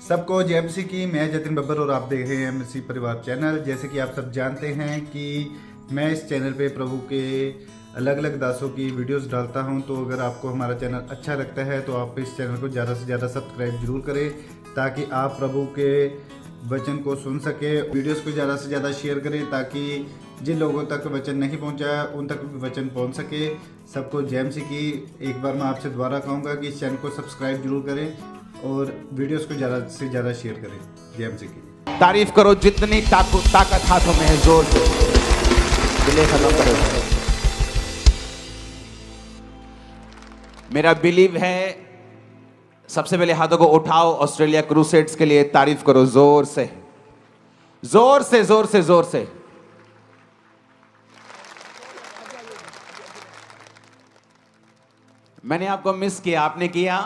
सबको जय मसीह की। मैं जतिन बब्बर और आप देख रहे हैं मसीह परिवार चैनल। जैसे कि आप सब जानते हैं कि मैं इस चैनल पे प्रभु के अलग अलग दासों की वीडियोस डालता हूं, तो अगर आपको हमारा चैनल अच्छा लगता है तो आप इस चैनल को ज़्यादा से ज़्यादा सब्सक्राइब जरूर करें, ताकि आप प्रभु के वचन को सुन सके। वीडियोस को ज़्यादा से ज़्यादा शेयर करें, ताकि जिन लोगों तक वचन नहीं पहुंचा उन तक भी वचन पहुंच सके। सबको जय मसीह की। एक बार मैं आपसे दोबारा कहूँगा कि इस चैनल को सब्सक्राइब जरूर करें और वीडियोस को ज़्यादा से ज़्यादा शेयर करें। जय मसीह की। तारीफ करो जितनी ताकत हाथों में है, जोर से दिले खत्म करो। मेरा बिलीव है, सबसे पहले हाथों को उठाओ, ऑस्ट्रेलिया क्रूसेड्स के लिए तारीफ करो जोर से जोर से जोर से जोर से। मैंने आपको मिस किया, आपने किया।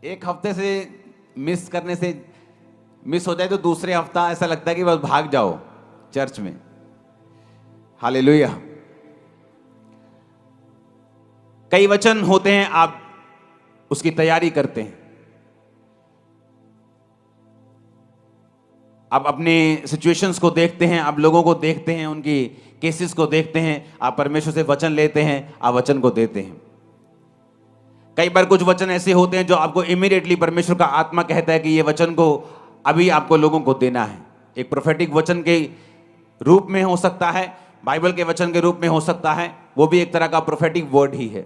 एक हफ्ते से मिस करने से मिस हो जाए तो दूसरे हफ्ता ऐसा लगता है कि बस भाग जाओ चर्च में। हालेलुया। कई वचन होते हैं, आप उसकी तैयारी करते हैं, आप अपने सिचुएशंस को देखते हैं, आप लोगों को देखते हैं, उनकी केसेस को देखते हैं, आप परमेश्वर से वचन लेते हैं, आप वचन को देते हैं। कई बार कुछ वचन ऐसे होते हैं जो आपको इमीडिएटली परमेश्वर का आत्मा कहता है कि ये वचन को अभी आपको लोगों को देना है। एक प्रोफेटिक वचन के रूप में हो सकता है, बाइबल के वचन के रूप में हो सकता है, वो भी एक तरह का प्रोफेटिक वर्ड ही है।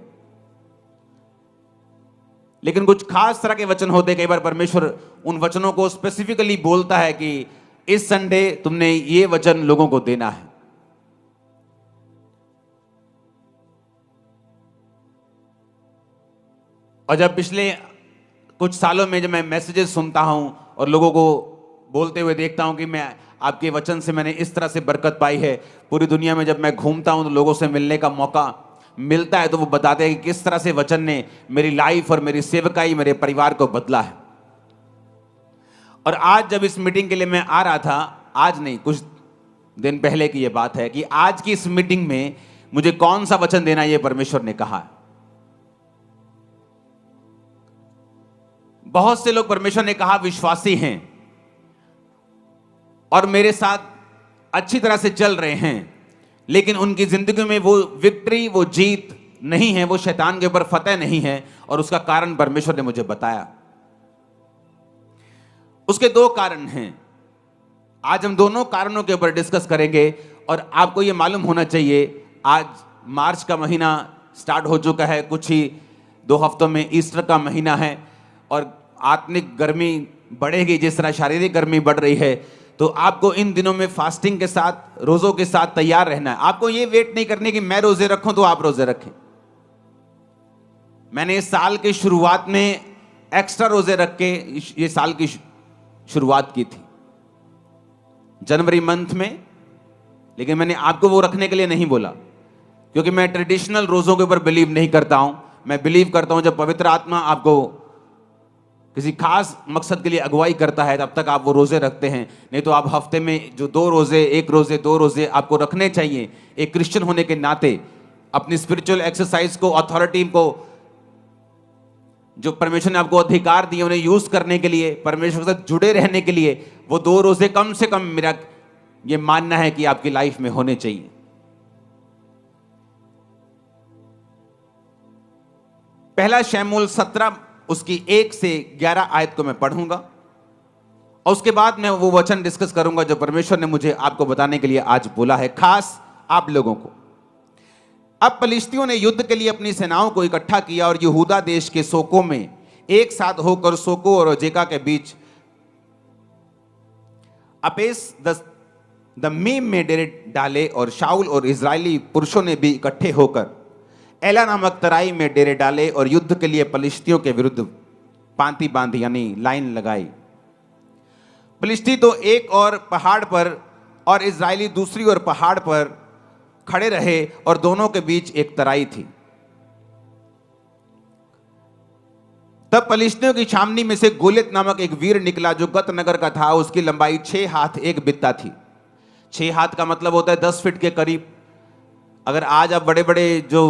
लेकिन कुछ खास तरह के वचन होते हैं, कई बार परमेश्वर उन वचनों को स्पेसिफिकली बोलता है कि इस संडे तुमने ये वचन लोगों को देना है। और जब पिछले कुछ सालों में जब मैं मैसेजेस सुनता हूं और लोगों को बोलते हुए देखता हूं कि मैं आपके वचन से मैंने इस तरह से बरकत पाई है, पूरी दुनिया में जब मैं घूमता हूं तो लोगों से मिलने का मौका मिलता है तो वो बताते हैं कि किस तरह से वचन ने मेरी लाइफ और मेरी सेवकाई, मेरे परिवार को बदला है। और आज जब इस मीटिंग के लिए मैं आ रहा था, आज नहीं कुछ दिन पहले की ये बात है, कि आज की इस मीटिंग में मुझे कौन सा वचन देना ये परमेश्वर ने कहा है। बहुत से लोग परमेश्वर ने कहा विश्वासी हैं और मेरे साथ अच्छी तरह से चल रहे हैं, लेकिन उनकी जिंदगी में वो विक्ट्री, वो जीत नहीं है, वो शैतान के ऊपर फतेह नहीं है। और उसका कारण परमेश्वर ने मुझे बताया। उसके दो कारण हैं। आज हम दोनों कारणों के ऊपर डिस्कस करेंगे। और आपको ये मालूम होना चाहिए, आज मार्च का महीना स्टार्ट हो चुका है, कुछ ही 2 हफ्तों में ईस्टर का महीना है और आत्मिक गर्मी बढ़ेगी। जिस तरह शारीरिक गर्मी बढ़ रही है, तो आपको इन दिनों में फास्टिंग के साथ, रोजों के साथ तैयार रहना है। आपको ये वेट नहीं करने कि मैं रोजे रखूं तो आप रोजे रखें। मैंने इस साल की शुरुआत में एक्स्ट्रा रोजे रख के ये साल की शुरुआत की थी जनवरी मंथ में, लेकिन मैंने आपको वो रखने के लिए नहीं बोला, क्योंकि मैं ट्रेडिशनल रोजों के ऊपर बिलीव नहीं करता हूं। मैं बिलीव करता हूं जब पवित्र आत्मा आपको किसी खास मकसद के लिए अगुवाई करता है तब तक आप वो रोजे रखते हैं। नहीं तो आप हफ्ते में जो 2 रोजे, 1 रोजे, 2 रोजे आपको रखने चाहिए। एक क्रिश्चियन होने के नाते अपनी स्पिरिचुअल एक्सरसाइज को, अथॉरिटी को, जो परमेश्वर ने आपको अधिकार दिए उन्हें यूज करने के लिए, परमेश्वर के साथ जुड़े रहने के लिए, वो 2 रोजे कम से कम, मेरा ये मानना है कि आपकी लाइफ में होने चाहिए। पहला शमूएल 17 उसकी 1 से 11 आयत को मैं पढ़ूंगा और उसके बाद मैं वो वचन डिस्कस करूंगा जो परमेश्वर ने मुझे आपको बताने के लिए आज बोला है, खास आप लोगों को। अब पलिश्तियों ने युद्ध के लिए अपनी सेनाओं को इकट्ठा किया और यहूदा देश के सोको में एक साथ होकर सोको और अजेका के बीच अपेस दमीम में डेरे डाले। और शाऊल और इजरायली पुरुषों ने भी इकट्ठे होकर एला नामक तराई में डेरे डाले और युद्ध के लिए पलिश्तियों के विरुद्ध पांति बांधी, यानी लाइन लगाई। पलिश्ती तो एक और पहाड़ पर और इजरायली दूसरी ओर पहाड़ पर खड़े रहे और दोनों के बीच एक तराई थी। तब पलिश्तियों की छावनी में से गोलियत नामक एक वीर निकला जो गत नगर का था। उसकी लंबाई 6 हाथ 1 बित्ता थी। 6 हाथ का मतलब होता है 10 फीट के करीब। अगर आज आप बड़े बड़े जो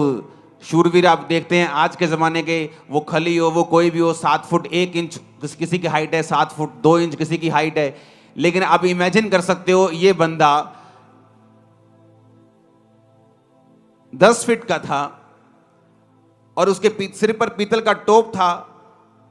शूरवीर आप देखते हैं आज के जमाने के, वो खली हो वो कोई भी हो, 7 फुट 1 इंच किसी की हाइट है, 7 फुट 2 इंच किसी की हाइट है। लेकिन आप इमेजिन कर सकते हो ये बंदा 10 फीट का था और उसके सिर पर पीतल का टोप था,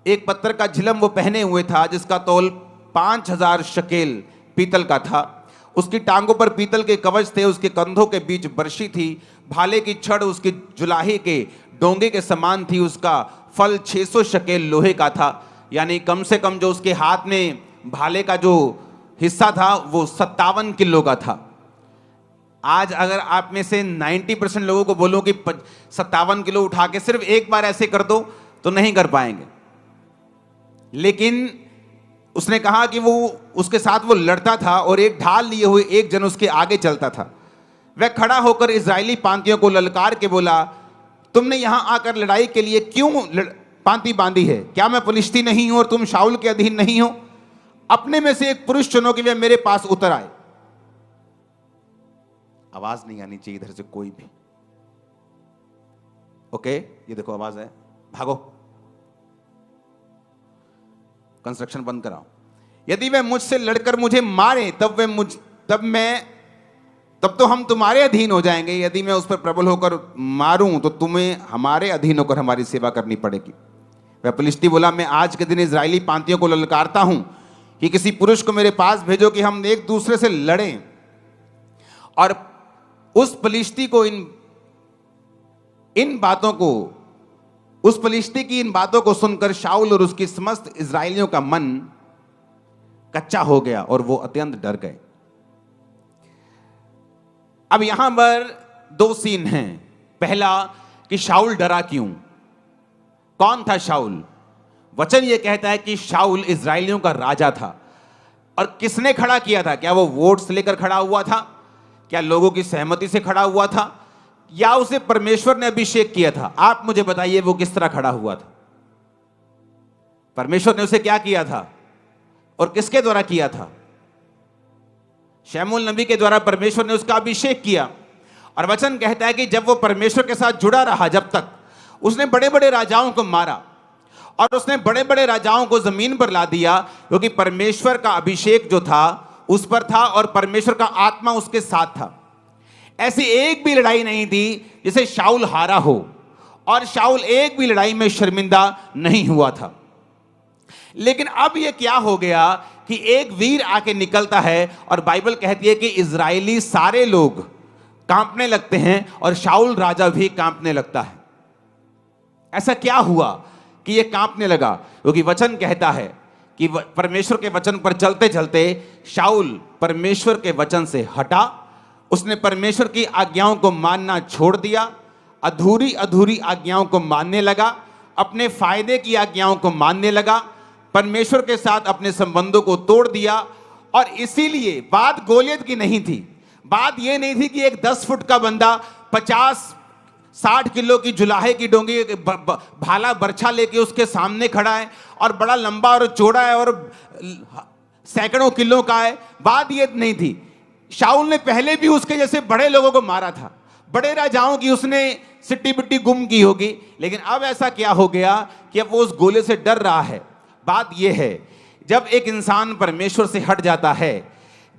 एक पत्थर का झिलम वो पहने हुए था जिसका तौल 5000 शकेल पीतल का था। उसकी टांगों पर पीतल के कवच थे, उसके कंधों के बीच बर्शी थी, भाले की छड़ उसकी जुलाहे के डोंगे के समान थी, उसका फल 600 शकेल लोहे का था। यानी कम से कम जो उसके हाथ में भाले का जो हिस्सा था वो 57 किलो का था। आज अगर आप में से 90% लोगों को बोलो कि 57 किलो उठा के सिर्फ एक बार ऐसे कर दो तो नहीं कर पाएंगे। लेकिन उसने कहा कि वो उसके साथ वो लड़ता था और एक ढाल लिए हुए एक जन उसके आगे चलता था। वह खड़ा होकर इजरायली पांतियों को ललकार के बोला, तुमने यहां आकर लड़ाई के लिए क्यों पांति बांधी है? क्या मैं फलिश्ती नहीं हूं और तुम शाऊल के अधीन नहीं हो? अपने में से एक पुरुष चुनो कि वे मेरे पास उतर आए। आवाज नहीं आनी चाहिए इधर से कोई भी। ओके, ये देखो आवाज है, भागो, कंस्ट्रक्शन बंद कराओ। यदि वह मुझसे लड़कर मुझे मारे तब तो हम तुम्हारे अधीन हो जाएंगे। यदि मैं उस पर प्रबल होकर मारूं तो तुम्हें हमारे अधीन होकर हमारी सेवा करनी पड़ेगी। वह फलिश्ती बोला, मैं आज के दिन इजरायली पांतियों को ललकारता हूं कि किसी पुरुष को मेरे पास भेजो कि हम एक दूसरे से लड़ें। और उस फलिश्ती की इन बातों को सुनकर शाऊल और उसकी समस्त इजरायलियों का मन कच्चा हो गया और वो अत्यंत डर गए। अब यहां पर 2 सीन हैं। पहला कि शाऊल डरा क्यों? कौन था शाऊल? वचन यह कहता है कि शाऊल इजरायलियों का राजा था। और किसने खड़ा किया था? क्या वो वोट्स लेकर खड़ा हुआ था? क्या लोगों की सहमति से खड़ा हुआ था? या उसे परमेश्वर ने अभिषेक किया था? आप मुझे बताइए वो किस तरह खड़ा हुआ था? परमेश्वर ने उसे क्या किया था और किसके द्वारा किया था? शमूएल नबी के द्वारा परमेश्वर ने उसका अभिषेक किया। और वचन कहता है कि जब वो परमेश्वर के साथ जुड़ा रहा, जब तक उसने बड़े बड़े राजाओं को मारा और उसने बड़े बड़े राजाओं को जमीन पर ला दिया, क्योंकि परमेश्वर का अभिषेक जो था उस पर था और परमेश्वर का आत्मा उसके साथ था। ऐसी एक भी लड़ाई नहीं थी जिसे शाऊल हारा हो, और शाऊल एक भी लड़ाई में शर्मिंदा नहीं हुआ था। लेकिन अब यह क्या हो गया कि एक वीर आके निकलता है और बाइबल कहती है कि इजरायली सारे लोग कांपने लगते हैं और शाऊल राजा भी कांपने लगता है। ऐसा क्या हुआ कि यह कांपने लगा? क्योंकि वचन कहता है कि परमेश्वर के वचन पर चलते चलते शाऊल परमेश्वर के वचन से हटा। उसने परमेश्वर की आज्ञाओं को मानना छोड़ दिया, अधूरी अधूरी आज्ञाओं को मानने लगा, अपने फायदे की आज्ञाओं को मानने लगा, परमेश्वर के साथ अपने संबंधों को तोड़ दिया। और इसीलिए बात गोलियत की नहीं थी। बात यह नहीं थी कि एक 10 फुट का बंदा 50-60 किलो की जुलाहे की डोंगी भाला बर्छा लेके उसके सामने खड़ा है और बड़ा लंबा और चौड़ा है और सैकड़ों किलो का है। बात यह नहीं थी। शाऊल ने पहले भी उसके जैसे बड़े लोगों को मारा था, बड़े राजाओं की उसने सिट्टी बिट्टी गुम की होगी। लेकिन अब ऐसा क्या हो गया कि अब वो उस गोले से डर रहा है। बात यह है, जब एक इंसान परमेश्वर से हट जाता है,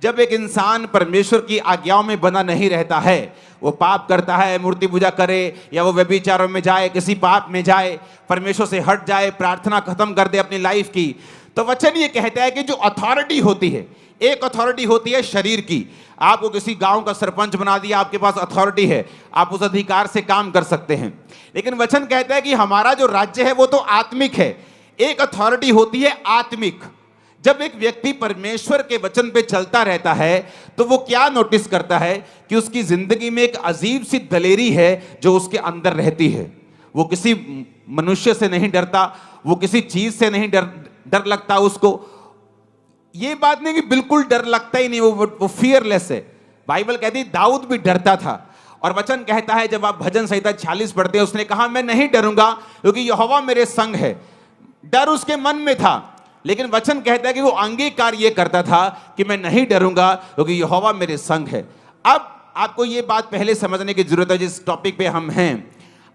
जब एक इंसान परमेश्वर की आज्ञाओं में बना नहीं रहता है, वो पाप करता है, मूर्ति पूजा करे या वो व्यभिचारों में जाए, किसी पाप में जाए, परमेश्वर से हट जाए, प्रार्थना खत्म कर दे अपनी लाइफ की, तो वचन ये कहता है कि जो अथॉरिटी होती है, एक अथॉरिटी होती है शरीर की। आपको किसी गांव का सरपंच बना दिया, आपके पास अथॉरिटी है, आप उस अधिकार से काम कर सकते हैं। लेकिन वचन कहता है कि हमारा जो राज्य है वो तो आत्मिक है। एक अथॉरिटी होती है आत्मिक। जब एक व्यक्ति परमेश्वर के वचन पे चलता रहता है तो वो क्या नोटिस करता है कि उसकी जिंदगी में एक अजीब सी दलेरी है जो उसके अंदर रहती है। वो किसी मनुष्य से नहीं डरता, वो किसी चीज से नहीं डर लगता उसको। ये बात नहीं कि बिल्कुल डर लगता ही नहीं, वो फियरलेस है। बाइबल कहती है दाऊद भी डरता था। और वचन कहता है, जब आप भजन संहिता 46 पढ़ते हैं, उसने कहा मैं नहीं डरूंगा क्योंकि यहोवा मेरे संग है। डर उसके मन में था, लेकिन वचन कहता है कि वो अंगीकार ये करता था कि मैं नहीं डरूंगा क्योंकि यहोवा मेरे संग है। अब आपको ये बात पहले समझने की जरूरत है जिस टॉपिक पे हम हैं।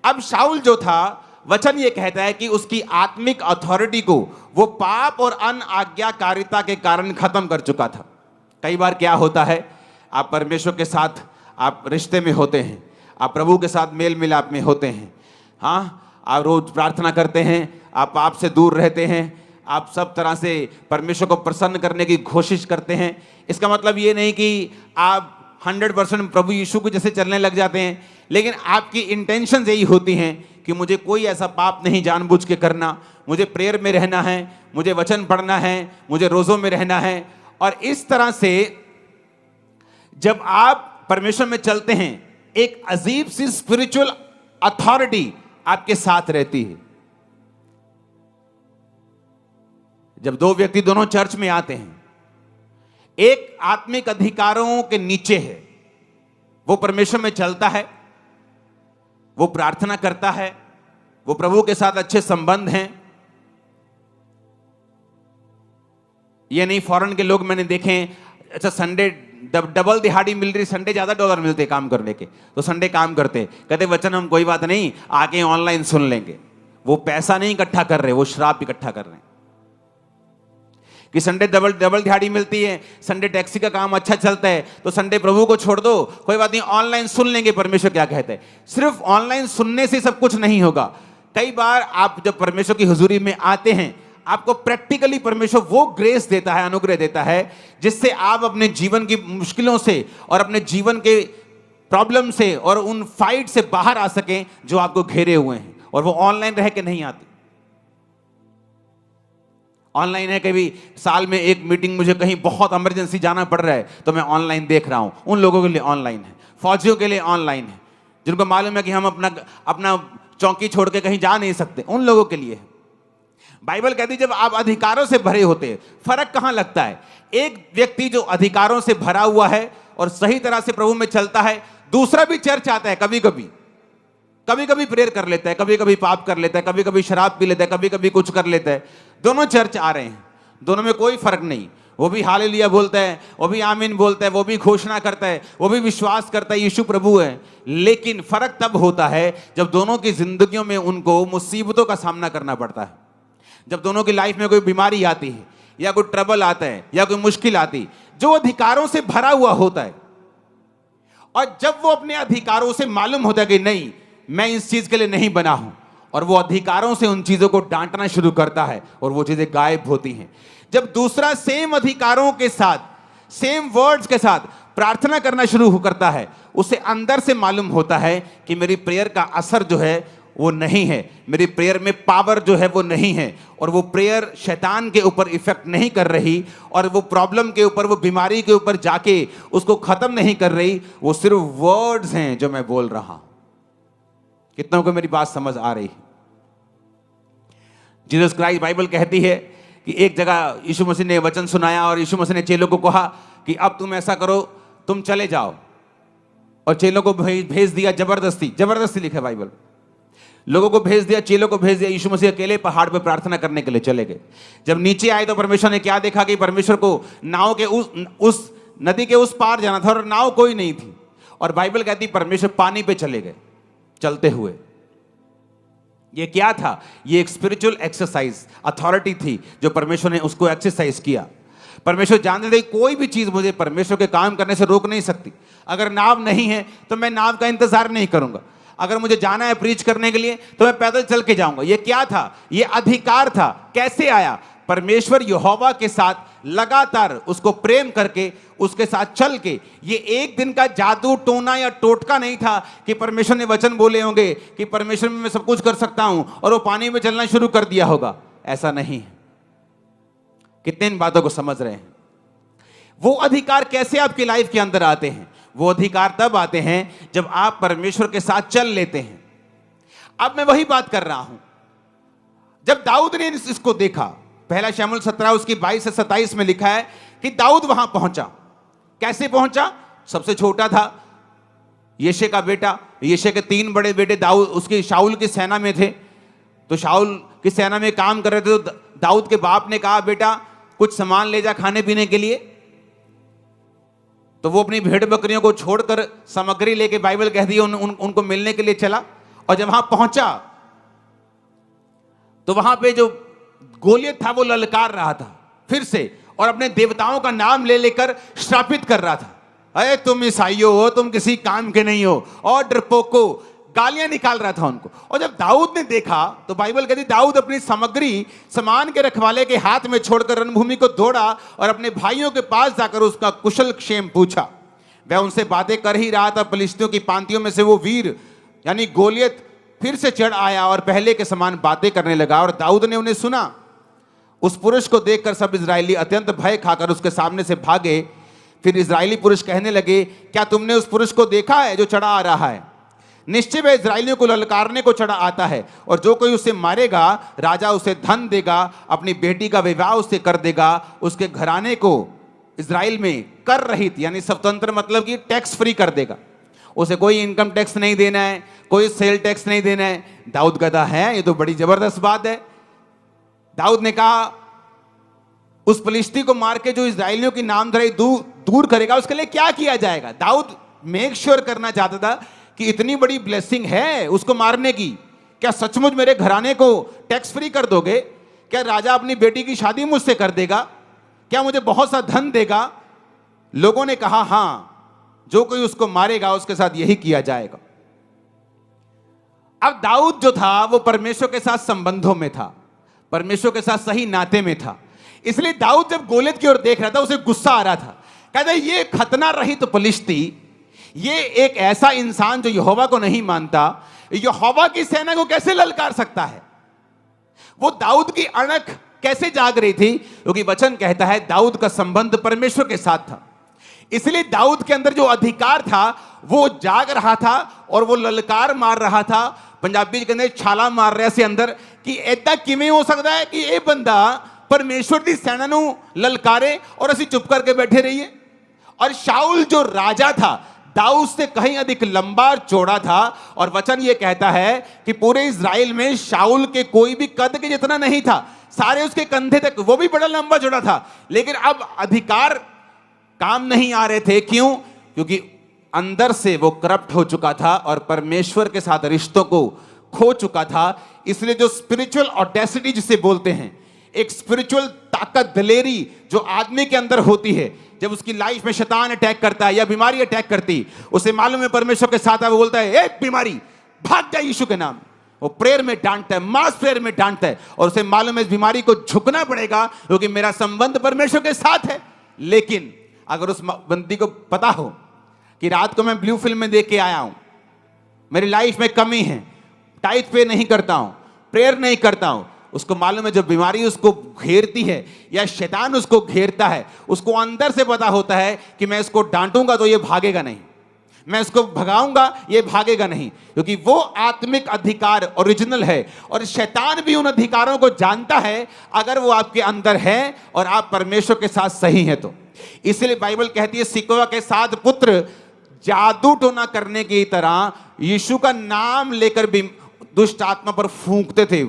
अब शाऊल जो था, वचन ये कहता है कि उसकी आत्मिक अथॉरिटी को वो पाप और अनआज्ञाकारिता के कारण खत्म कर चुका था। कई बार क्या होता है, आप परमेश्वर के साथ आप रिश्ते में होते हैं, आप प्रभु के साथ मेल मिलाप में होते हैं, हाँ, आप रोज प्रार्थना करते हैं, आप पाप से दूर रहते हैं, आप सब तरह से परमेश्वर को प्रसन्न करने की कोशिश करते हैं। इसका मतलब ये नहीं कि आप 100% प्रभु यीशु को जैसे चलने लग जाते हैं, लेकिन आपकी इंटेंशन यही होती हैं कि मुझे कोई ऐसा पाप नहीं जानबूझ के करना, मुझे प्रेयर में रहना है, मुझे वचन पढ़ना है, मुझे रोज़ों में रहना है। और इस तरह से जब आप परमेश्वर में चलते हैं, एक अजीब सी स्पिरिचुअल अथॉरिटी आपके साथ रहती है। जब दो व्यक्ति दोनों चर्च में आते हैं, एक आत्मिक अधिकारों के नीचे है, वो परमेश्वर में चलता है, वो प्रार्थना करता है, वो प्रभु के साथ अच्छे संबंध हैं। ये नहीं, फॉरेन के लोग मैंने देखे हैं, अच्छा संडे डबल दिहाड़ी मिल रही, संडे ज्यादा डॉलर मिलते काम करने के, तो संडे काम करते, कहते वचन हम कोई बात नहीं आके ऑनलाइन सुन लेंगे। वो पैसा नहीं इकट्ठा कर रहे, वो श्राप इकट्ठा कर रहे हैं कि संडे डबल दिहाड़ी मिलती है, संडे टैक्सी का काम अच्छा चलता है, तो संडे प्रभु को छोड़ दो, कोई बात नहीं ऑनलाइन सुन लेंगे परमेश्वर क्या कहते हैं। सिर्फ ऑनलाइन सुनने से सब कुछ नहीं होगा। कई बार आप जब परमेश्वर की हुजूरी में आते हैं, आपको प्रैक्टिकली परमेश्वर वो ग्रेस देता है, अनुग्रह देता है, जिससे आप अपने जीवन की मुश्किलों से और अपने जीवन के प्रॉब्लम से और उन फाइट से बाहर आ सकें जो आपको घेरे हुए हैं। और वो ऑनलाइन रह के नहीं आती। ऑनलाइन है, कभी साल में एक मीटिंग, मुझे कहीं बहुत इमरजेंसी जाना पड़ रहा है तो मैं ऑनलाइन देख रहा हूं। उन लोगों के लिए ऑनलाइन है, फौजियों के लिए ऑनलाइन है, जिनको मालूम है कि हम अपना चौकी छोड़ के कहीं जा नहीं सकते, उन लोगों के लिए है। बाइबल कहती है जब आप अधिकारों से भरे होते हैं, फर्क कहां लगता है, एक व्यक्ति जो अधिकारों से भरा हुआ है और सही तरह से प्रभु में चलता है, दूसरा भी चर्च आता है, कभी कभी प्रेयर कर लेता है, कभी कभी पाप कर लेता है, कभी कभी शराब पी लेता है, कभी कभी कुछ कर लेता है, दोनों चर्च आ रहे हैं, दोनों में कोई फर्क नहीं। वो भी हालेलुया बोलता है, वो भी आमीन बोलता है, वो भी घोषणा करता है, वो भी विश्वास करता है यीशु प्रभु है। लेकिन फर्क तब होता है जब दोनों की जिंदगियों में उनको मुसीबतों का सामना करना पड़ता है, जब दोनों की लाइफ में कोई बीमारी आती है या कोई ट्रबल आता है या कोई मुश्किल आती, जो अधिकारों से भरा हुआ होता है, और जब वो अपने अधिकारों से मालूम होता है कि नहीं मैं इस चीज के लिए नहीं बना हूं, और वो अधिकारों से उन चीजों को डांटना शुरू करता है और वो चीजें गायब होती हैं। जब दूसरा सेम अधिकारों के साथ, सेम वर्ड्स के साथ प्रार्थना करना शुरू करता है, उसे अंदर से मालूम होता है कि मेरी प्रेयर का असर जो है वो नहीं है, मेरी प्रेयर में पावर जो है वो नहीं है, और वो प्रेयर शैतान के ऊपर इफेक्ट नहीं कर रही, और वो प्रॉब्लम के ऊपर, वो बीमारी के ऊपर जाके उसको खत्म नहीं कर रही, वो सिर्फ वर्ड्स हैं जो मैं बोल रहा हूं। कितनों को मेरी बात समझ आ रही है? जीसस क्राइस्ट, बाइबल कहती है कि एक जगह यीशु मसीह ने वचन सुनाया और यीशु मसीह ने चेलों को कहा कि अब तुम ऐसा करो, तुम चले जाओ, और चेलों को भेज दिया, जबरदस्ती लिखा है बाइबल, लोगों को भेज दिया, चेलों को भेज दिया। यीशु मसीह अकेले पहाड़ पर प्रार्थना करने के लिए चले गए। जब नीचे आए तो परमेश्वर ने क्या देखा कि परमेश्वर को नाव के उस नदी के उस पार जाना था और नाव कोई नहीं थी, और बाइबल कहती परमेश्वर पानी पे चले गए चलते हुए। ये क्या था? ये एक स्पिरिचुअल एक्सरसाइज, अथॉरिटी थी जो परमेश्वर ने उसको एक्सरसाइज किया। परमेश्वर जानते थे कोई भी चीज मुझे परमेश्वर के काम करने से रोक नहीं सकती। अगर नाव नहीं है तो मैं नाव का इंतजार नहीं करूंगा, अगर मुझे जाना है प्रीच करने के लिए तो मैं पैदल चल के जाऊंगा। ये क्या था? ये अधिकार था। कैसे आया? परमेश्वर यहोवा के साथ लगातार उसको प्रेम करके, उसके साथ चल के। ये एक दिन का जादू टोना या टोटका नहीं था कि परमेश्वर ने वचन बोले होंगे कि परमेश्वर में मैं सब कुछ कर सकता हूं और वो पानी में चलना शुरू कर दिया होगा। ऐसा नहीं है। कितने इन बातों को समझ रहे हैं? वो अधिकार कैसे आपकी लाइफ के अंदर आते हैं? वो अधिकार तब आते हैं जब आप परमेश्वर के साथ चल लेते हैं। अब मैं वही बात कर रहा हूं। जब दाऊद ने इसको देखा, पहला शमूएल 17 उसकी 22 से 27 में लिखा है कि दाऊद वहां पहुंचा। कैसे पहुंचा? सबसे छोटा था, यिशै का बेटा। यिशै के 3 बड़े बेटे दाऊद उसकी शाऊल की सेना में थे, तो शाऊल की सेना में काम कर रहे थे। तो दाऊद के बाप ने कहा, बेटा कुछ सामान ले जा खाने पीने के लिए। तो वो अपनी भेड़ बकरियों को छोड़कर सामग्री लेके, बाइबल कहती है उनको मिलने के लिए चला, और जब वहां पहुंचा तो वहां पे जो गोलियत था वो ललकार रहा था फिर से, और अपने देवताओं का नाम ले लेकर श्रापित कर रहा था, अरे तुम ईसाइयों हो, तुम किसी काम के नहीं हो, और डरपोको, गालियां निकाल रहा था उनको। और जब दाऊद ने देखा तो बाइबल कहती दाऊद अपनी सामग्री सामान के रखवाले के हाथ में छोड़कर रणभूमि को दौड़ा और अपने भाइयों के पास जाकर उसका कुशल क्षेम पूछा। वह उनसे बातें कर ही रहा था, फिलिस्तियों की पांतियों में से वो वीर यानी गोलियत फिर से चढ़ आया और पहले के समान बातें करने लगा, और दाऊद ने उन्हें सुना। उस पुरुष को देखकर सब इजरायली अत्यंत भय खाकर उसके सामने से भागे। फिर इजरायली पुरुष कहने लगे, क्या तुमने उस पुरुष को देखा है जो चढ़ा आ रहा है? निश्चय वह इजरायलियों को ललकारने को चढ़ा आता है, और जो कोई उसे मारेगा राजा उसे धन देगा, अपनी बेटी का विवाह उससे कर देगा, उसके घराने को इजराइल में कर रहित यानी स्वतंत्र मतलब कि टैक्स फ्री कर देगा, उसे कोई इनकम टैक्स नहीं देना है, कोई सेल टैक्स नहीं देना है। दाऊद गधा है, ये तो बड़ी जबरदस्त बात है। दाऊद ने कहा उस फलिश्ती को मार के जो इजरायलियों की नामधराई दूर करेगा उसके लिए क्या किया जाएगा। दाऊद मेक श्योर करना चाहता था कि इतनी बड़ी ब्लेसिंग है उसको मारने की, क्या सचमुच मेरे घराने को टैक्स फ्री कर दोगे? क्या राजा अपनी बेटी की शादी मुझसे कर देगा? क्या मुझे बहुत सा धन देगा? लोगों ने कहा हां, जो कोई उसको मारेगा उसके साथ यही किया जाएगा। अब दाऊद जो था वो परमेश्वर के साथ संबंधों में था, परमेश्वर के साथ सही नाते में था, इसलिए दाऊद जब गोलियत की ओर देख रहा था उसे गुस्सा आ रहा था। कहता ये खतना रहित फलिश्ती, ये एक ऐसा इंसान जो यहोवा को नहीं मानता, यहोवा की सेना को कैसे ललकार सकता है? वो दाऊद की अणख कैसे जाग रही थी? क्योंकि वचन कहता है दाऊद का संबंध परमेश्वर के साथ था, इसलिए दाऊद के अंदर जो अधिकार था वो जाग रहा था और वो ललकार मार रहा था। पंजाबी के अंदर छाला मार रहा से अंदर कि ऐसा किवें हो सकता है कि ये बंदा परमेश्वर की सेना नूं ललकारे और असीं चुप करके बैठे रहिए। और शाऊल जो राजा था दाऊद से कहीं अधिक लंबा चौड़ा था, और वचन ये कहता है कि पूरे इजराइल में शाऊल के कोई भी कद के जितना नहीं था, सारे उसके कंधे तक, वो भी बड़ा लंबा चौड़ा था। लेकिन अब अधिकार काम नहीं आ रहे थे, क्यों? क्योंकि अंदर से वो करप्ट हो चुका था और परमेश्वर के साथ रिश्तों को खो चुका था। इसलिए जो स्पिरिचुअल ऑडेसिटी जिसे बोलते हैं, एक स्पिरिचुअल ताकत, दलेरी जो आदमी के अंदर होती है, जब उसकी लाइफ में शैतान अटैक करता है या बीमारी अटैक करती, उसे मालूम है परमेश्वर के साथ है, वो बोलता है ए बीमारी भाग जा यीशु के नाम। वो प्रेयर में डांटता है, मास प्रेयर में डांटता है, और उसे मालूम है इस बीमारी को झुकना पड़ेगा क्योंकि मेरा संबंध परमेश्वर के साथ है। लेकिन अगर उस बंदी को पता हो कि रात को मैं ब्लू फिल्म में देख के आया हूं, मेरी लाइफ में कमी है, टाइट पे नहीं करता हूं, प्रेयर नहीं करता हूं, उसको मालूम है जब बीमारी उसको घेरती है या शैतान उसको घेरता है, उसको अंदर से पता होता है कि मैं इसको डांटूंगा तो ये भागेगा नहीं, मैं इसको भगाऊंगा ये भागेगा नहीं, क्योंकि वो आत्मिक अधिकार ओरिजिनल है। और शैतान भी उन अधिकारों को जानता है अगर वो आपके अंदर है और आप परमेश्वर के साथ सही हैं तो। इसलिए बाइबल कहती है सिकोवा के 7 पुत्र जादू टोना करने की तरह यीशु का नाम लेकर भी दुष्ट आत्मा पर फूंकते थे।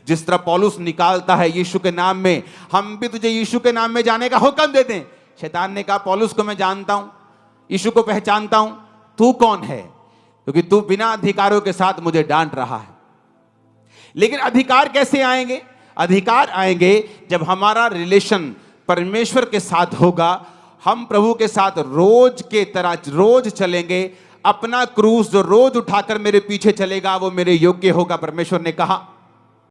जिस तरह पौलुस निकालता है यीशु के नाम में, हम भी तुझे यीशु के नाम में जाने का हुक्म दे दें। शैतान ने कहा पौलुस को मैं जानता हूं, यीशु को पहचानता हूं, तू कौन है? क्योंकि तू बिना अधिकारों के साथ मुझे डांट रहा है। लेकिन अधिकार कैसे आएंगे? अधिकार आएंगे जब हमारा रिलेशन परमेश्वर के साथ होगा। हम प्रभु के साथ रोज के तरह रोज चलेंगे। अपना क्रूस जो रोज उठाकर मेरे पीछे चलेगा वो मेरे योग्य होगा, परमेश्वर ने कहा।